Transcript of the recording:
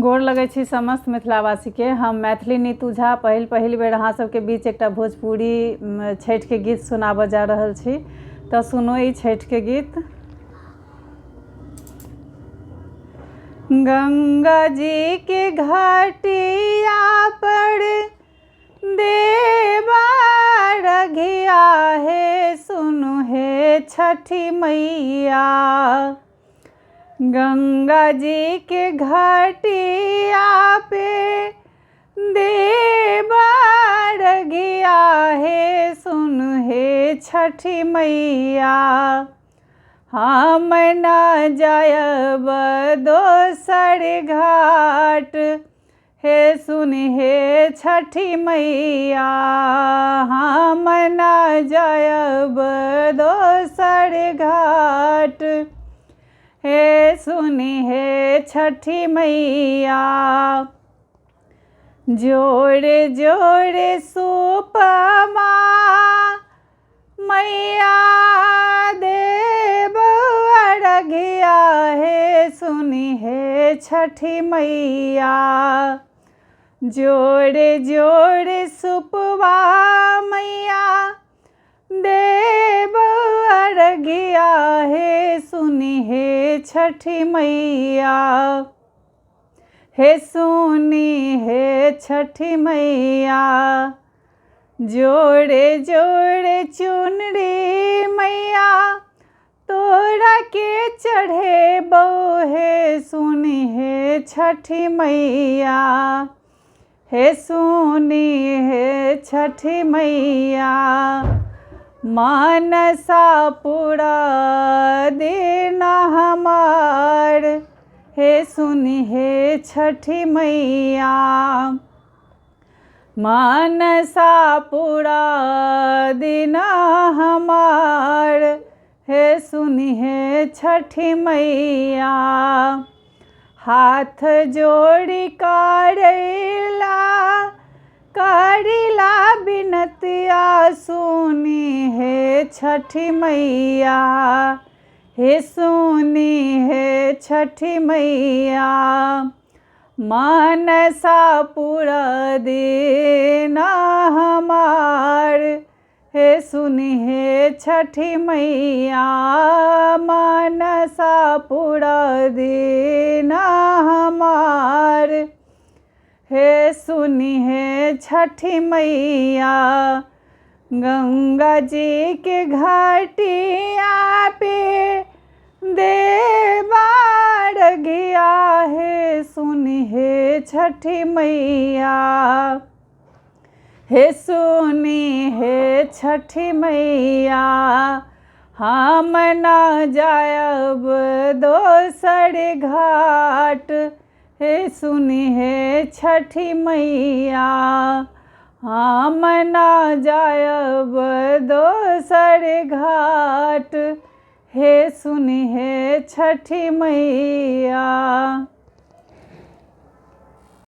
गोर लगै छी समस्त मिथिलावासी के। हम मैथिली नीतू झा पहिल बेर अहाँ सबके बीच एकटा भोजपुरी छठि के गीत सुनाबऽ जा रहल छी। तो सुनो ई छठि के गीत। गंगा जी के घाटिया पर देवा रघिया है, सुनु हे छठी मैया। गंगा जी के घाटिया पे देवा रघिया है, सुन हे छठी मैया। हम न जायब दोसर घाट, हे सुन हे छठी मैया। हम न जायब दोसर घाट, हे सुनी हे छठी मैया। जोड़े जोड़े सुपमा मैया देव अरघिया, हे सुनी हे छठी मैया। जोड़े जोड़े सुपवा मैया देव अरघिया, हे सुनी हे छठी मैया। हे सुनी हे छठी मैया। जोड़े जोड़े चुनरी मैया तोरा के चढ़े बो, हे सुनी हे छठी मैया। हे सुनी हे छठी मैया। मानसा पूरा दिन हमार, हे सुनी हे छठी मैया। मानसा पूरा दिन हमार, हे सुनी हे छठी मैया। हाथ जोड़ी करिला बिनतिया, सुनी हे छठी मैया। हे सुनी हे छठी मैया। मानसा पूरा दिन हमार, हे सुनी हे छठी मैया। मानसा पूरा दिन हमार, हे सुनी हे छठी मैया। गंगा जी के घाटिया पे देवा रघिया, हे सुनी हे छठी मैया। हे सुनी हे छठी मैया। हम न जायब दोसर घाट, हे सुनी हे छठी मैया। हम न जायब दोसर घाट, हे सुनी हे छठी मैया।